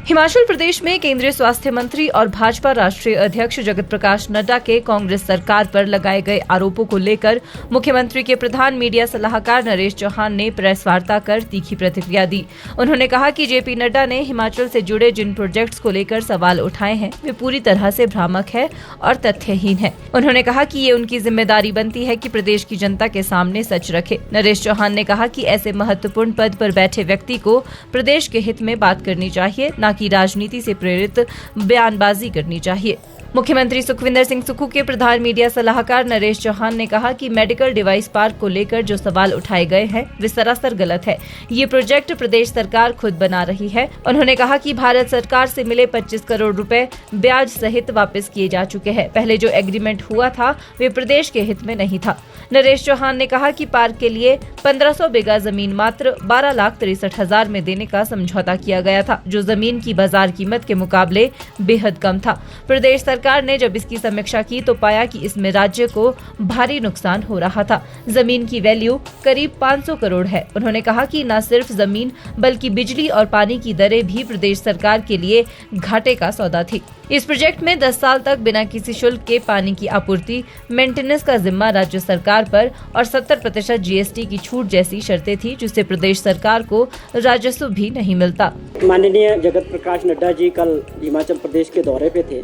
हिमाचल प्रदेश में केंद्रीय स्वास्थ्य मंत्री और भाजपा राष्ट्रीय अध्यक्ष जगत प्रकाश नड्डा के कांग्रेस सरकार पर लगाए गए आरोपों को लेकर मुख्यमंत्री के प्रधान मीडिया सलाहकार नरेश चौहान ने प्रेस वार्ता कर तीखी प्रतिक्रिया दी। उन्होंने कहा कि जेपी नड्डा ने हिमाचल से जुड़े जिन प्रोजेक्ट्स को लेकर सवाल उठाए हैं वे पूरी तरह से भ्रामक है और तथ्यहीन है। उन्होंने कहा कि ये उनकी जिम्मेदारी बनती है कि प्रदेश की जनता के सामने सच रखे। नरेश चौहान ने कहा कि ऐसे महत्वपूर्ण पद पर बैठे व्यक्ति को प्रदेश के हित में बात करनी चाहिए, न कि राजनीति से प्रेरित बयानबाजी करनी चाहिए। मुख्यमंत्री सुखविंदर सिंह सुक्खू के प्रधान मीडिया सलाहकार नरेश चौहान ने कहा कि मेडिकल डिवाइस पार्क को लेकर जो सवाल उठाए गए हैं वे सरासर गलत है। ये प्रोजेक्ट प्रदेश सरकार खुद बना रही है। उन्होंने कहा कि भारत सरकार से मिले 25 करोड़ रुपए ब्याज सहित वापस किए जा चुके हैं। पहले जो एग्रीमेंट हुआ था वे प्रदेश के हित में नहीं था। नरेश चौहान ने कहा कि पार्क के लिए 1500 बीघा जमीन मात्र 12,63,000 में देने का समझौता किया गया था, जो जमीन की बाजार कीमत के मुकाबले बेहद कम था। प्रदेश सरकार ने जब इसकी समीक्षा की तो पाया कि इसमें राज्य को भारी नुकसान हो रहा था। जमीन की वैल्यू करीब 500 करोड़ है। उन्होंने कहा कि न सिर्फ जमीन बल्कि बिजली और पानी की दरें भी प्रदेश सरकार के लिए घाटे का सौदा थी। इस प्रोजेक्ट में 10 साल तक बिना किसी शुल्क के पानी की आपूर्ति, मेंटेनेंस का जिम्मा राज्य सरकार पर और 70% जीएसटी की छूट जैसी शर्तें थी, जिससे प्रदेश सरकार को राजस्व भी नहीं मिलता। माननीय जगत प्रकाश नड्डा जी कल हिमाचल प्रदेश के दौरे पे थे।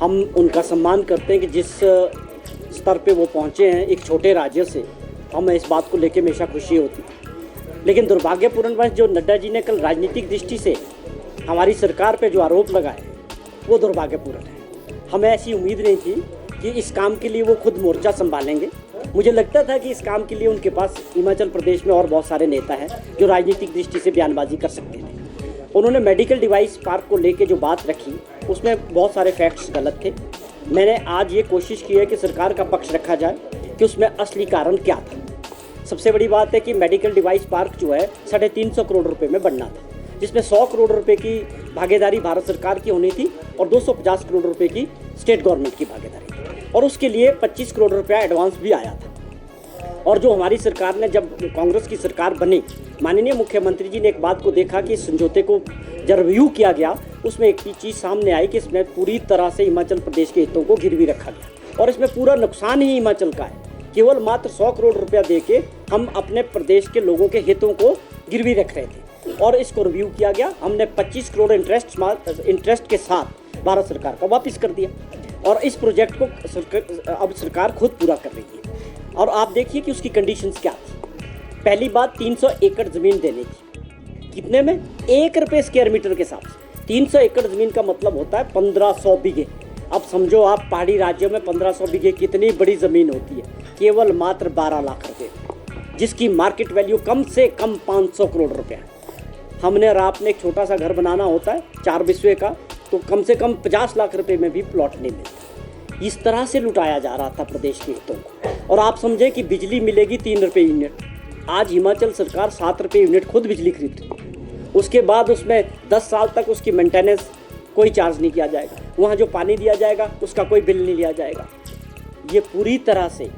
हम उनका सम्मान करते हैं कि जिस स्तर पे वो पहुंचे हैं एक छोटे राज्य से, हमें इस बात को लेकर हमेशा खुशी होती। लेकिन दुर्भाग्यपूर्ण जो नड्डा जी ने कल राजनीतिक दृष्टि से हमारी सरकार पे जो आरोप लगाए वो दुर्भाग्यपूर्ण है। हमें ऐसी उम्मीद नहीं थी कि इस काम के लिए वो खुद मोर्चा संभालेंगे। मुझे लगता था कि इस काम के लिए उनके पास हिमाचल प्रदेश में और बहुत सारे नेता हैं जो राजनीतिक दृष्टि से बयानबाजी कर सकते थे। उन्होंने मेडिकल डिवाइस पार्क को लेके जो बात रखी उसमें बहुत सारे फैक्ट्स गलत थे। मैंने आज ये कोशिश की है कि सरकार का पक्ष रखा जाए कि उसमें असली कारण क्या था। सबसे बड़ी बात है कि मेडिकल डिवाइस पार्क जो है 350 करोड़ रुपए में बनना था, जिसमें 100 करोड़ रुपए की भागीदारी भारत सरकार की होनी थी और 250 करोड़ रुपए की स्टेट गवर्नमेंट की भागीदारी थी, और उसके लिए 25 करोड़ रुपया एडवांस भी आया था। और जो हमारी सरकार ने जब कांग्रेस की सरकार बनी, माननीय मुख्यमंत्री जी ने एक बात को देखा कि इस समझौते को जब रिव्यू किया गया उसमें एक चीज़ सामने आई कि इसमें पूरी तरह से हिमाचल प्रदेश के हितों को गिरवी रखा गया और इसमें पूरा नुकसान ही हिमाचल का है। केवल मात्र 100 करोड़ रुपया दे के हम अपने प्रदेश के लोगों के हितों को गिरवी रख रहे थे और इसको रिव्यू किया गया। हमने 25 करोड़ इंटरेस्ट के साथ भारत सरकार का वापस कर दिया और इस प्रोजेक्ट को अब सरकार खुद पूरा कर रही है। और आप देखिए कि उसकी कंडीशंस क्या थी। पहली बात 300 एकड़ ज़मीन देनी थी। कितने में? 1 रुपये स्क्वायर मीटर के हिसाब से। 300 एकड़ ज़मीन का मतलब होता है 1500 बीघे। अब समझो आप पहाड़ी राज्यों में 1500 बीघे कितनी बड़ी ज़मीन होती है। केवल मात्र 12 लाख रुपये, जिसकी मार्केट वैल्यू कम से कम 500 करोड़ रुपये है। हमने और आपने एक छोटा सा घर बनाना होता है 4 बिस्वे का, तो कम से कम 50 लाख रुपये में भी प्लॉट नहीं मिलता। इस तरह से लुटाया जा रहा था प्रदेश के हितों को। और आप समझे कि बिजली मिलेगी 3 रुपये यूनिट। आज हिमाचल सरकार 7 रुपये यूनिट खुद बिजली खरीद रही है। उसके बाद उसमें 10 साल तक उसकी मेंटेनेंस कोई चार्ज नहीं किया जाएगा। वहाँ जो पानी दिया जाएगा उसका कोई बिल नहीं लिया जाएगा। ये पूरी तरह से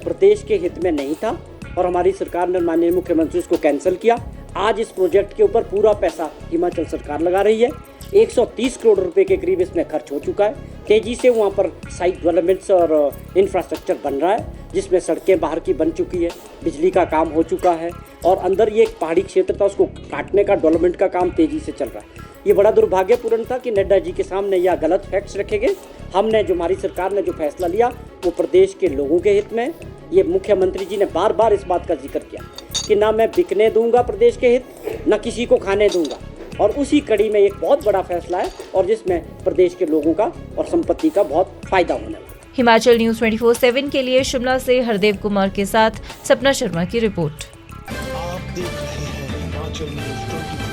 प्रदेश के हित में नहीं था और हमारी सरकार ने, माननीय मुख्यमंत्री, उसको कैंसिल किया। आज इस प्रोजेक्ट के ऊपर पूरा पैसा हिमाचल सरकार लगा रही है। 130 करोड़ रुपए के करीब इसमें खर्च हो चुका है। तेजी से वहाँ पर साइट डेवलपमेंट्स और इंफ्रास्ट्रक्चर बन रहा है, जिसमें सड़कें बाहर की बन चुकी है, बिजली का काम हो चुका है और अंदर ये एक पहाड़ी क्षेत्र था, उसको काटने का डेवलपमेंट का काम तेज़ी से चल रहा है। ये बड़ा दुर्भाग्यपूर्ण था कि नड्डा जी के सामने यह गलत फैक्ट्स रखे गए। हमने, जो हमारी सरकार ने जो फैसला लिया वो प्रदेश के लोगों के हित में। ये मुख्यमंत्री जी ने बार बार इस बात का जिक्र किया कि ना मैं बिकने दूंगा प्रदेश के हित, ना किसी को खाने दूंगा, और उसी कड़ी में एक बहुत बड़ा फैसला है और जिसमें प्रदेश के लोगों का और संपत्ति का बहुत फायदा होने वाला है। हिमाचल न्यूज़ 24/7 के लिए शिमला से हरदेव कुमार के साथ सपना शर्मा की रिपोर्ट। आप देख रहे हैं हिमाचल न्यूज़ 24।